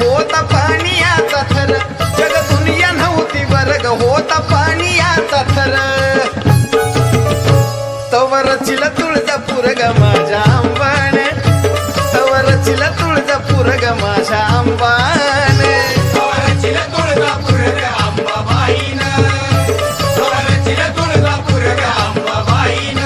होता पाणीयाचा थर, जग दुनिया नव्हती वर्ग होता पाणीयाचा थर. तवरचिल तुळजापूर ग माझ्या अंबान, तवरचिल तुळजापूर ग माझ्या अंबान. तवरचिल तुळजापूर ग अंबाबाईन, तवरचिल तुळजापूर ग अंबाबाईन.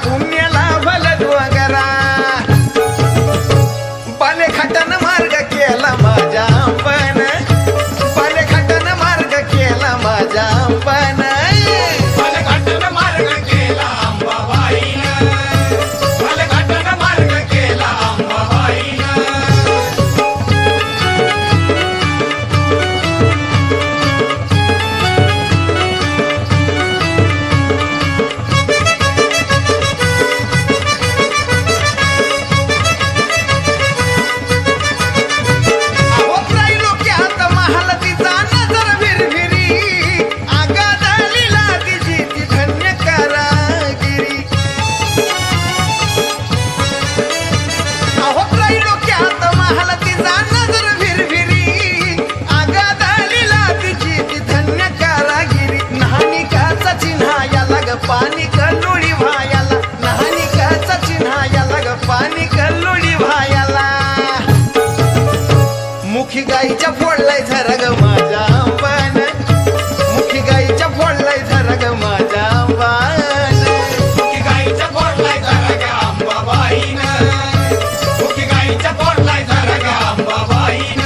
पुण्याला भलडवगरा बालेखाटान मार्ग केला माझ्या अंबान, बालेखाटान मार्ग केला माझ्या अंबान. बालेघाटान मार्ग केला अंबाबाईन, बालेघाटान मार्ग केला अंबाबाईन. पाणी कल्लोळी भायाला, नहानिकाचा चिन्हायाला ग पाणी कल्लोळी भायाला. मुखी गाईच्या फोडलाय झरा ग माझ्या अंबान, मुखी गाईच्या फोडलाय झरा ग माझ्या अंबान. मुखी गाईच्या फोडलाय झरा ग अंबाबाईन, मुखी गाईच्या फोडलाय झरा ग अंबाबाईन.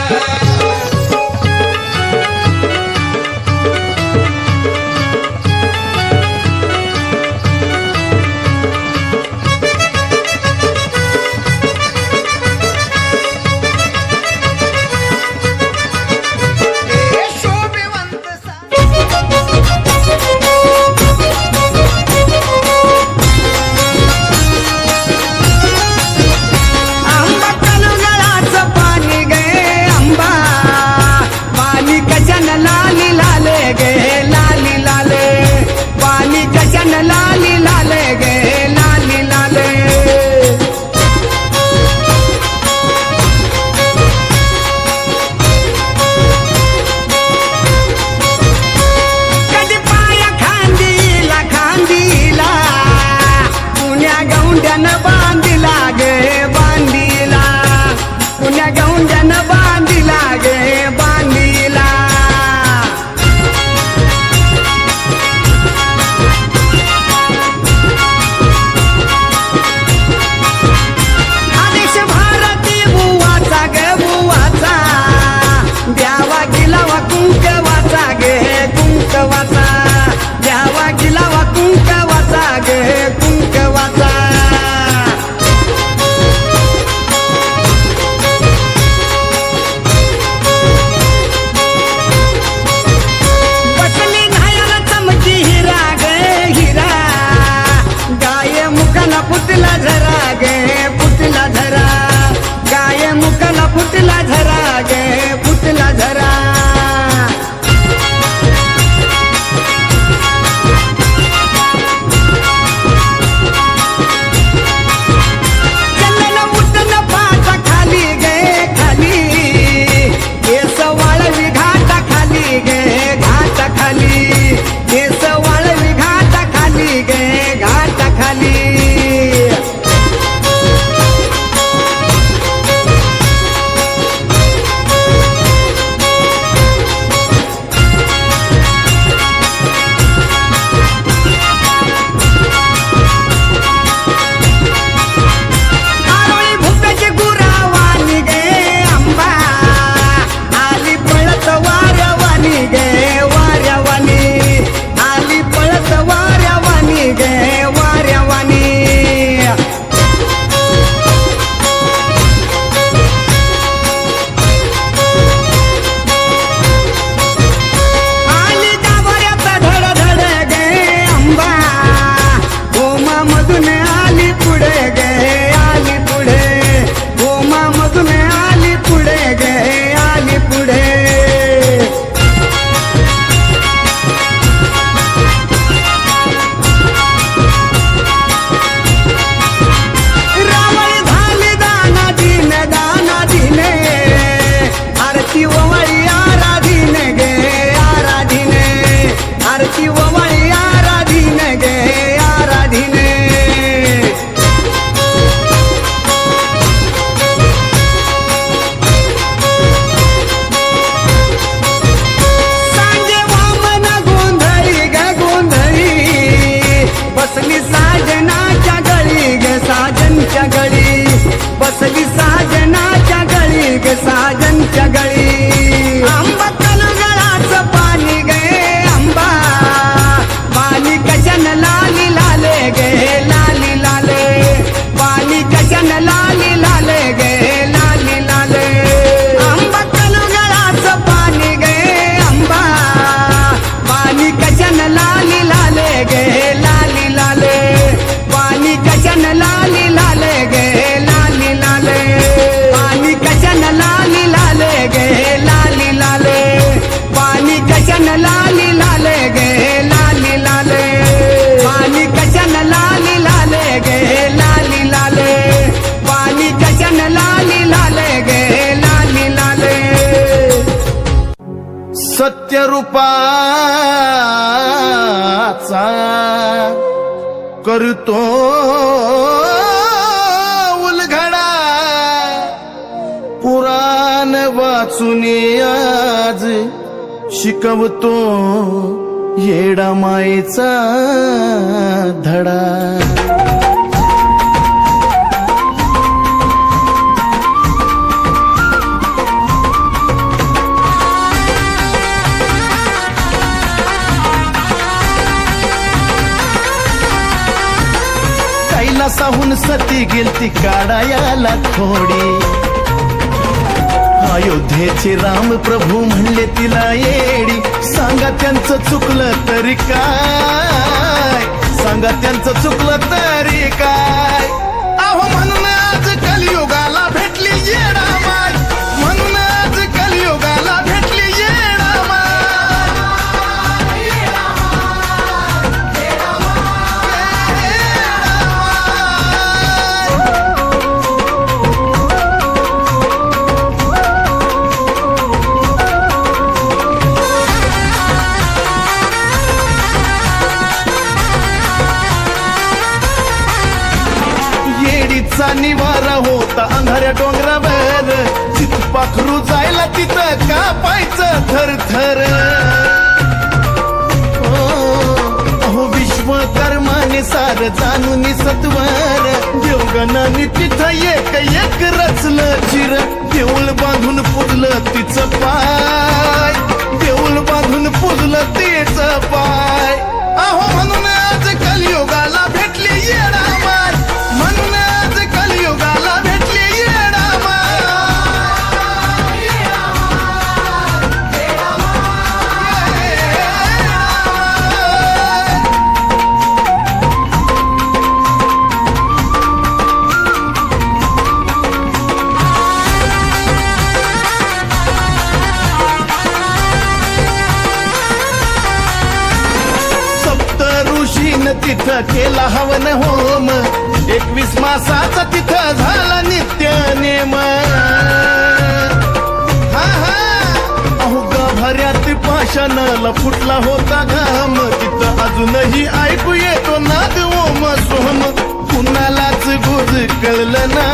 सत्यरूपाचा करतो उलघडा पुराण वाचून आज शिकवतो येडा मायेचा धडा. कैलासाहून सती गेलती काढायाला थोडी, अयोध्येचे राम प्रभू म्हणले तिला येडी. सांगा त्यांचं चुकलं तरी काय, सांगा त्यांचं चुकलं तरी काय. अहो म्हणून आज कलियुगाला भेटली येडा माय, म्हणून आज कलियुगाला भेटली येडा माय. येडीचा निवारा होता अंधाऱ्या डोंगरावर, चित पाखरू जायला तिथं कापायचं थरथर. अहो विश्वकर्माने सार जाणून सत्वर, देवगणाने तिथं एक एक रचलं चिर. देऊळ बांधून पुजलं तिचं पाय, देऊळ बांधून पुजलं तिचं पाय. अहो म्हणून आज कलियुगाला भेटली येडा माय, म्हणून आज कलियुगाला भेटली येडा माय. सप्त ऋषीन तिथं केला हवन होम, 21 मासाचा तिथं झाला नित्य नेम. हा हा अहो गाभाऱ्यात पाषाणाला फुटला होता घाम, तिथं अजूनही ऐकू येतो नाद ओम सोम. कुणालाच गुज कळलं ना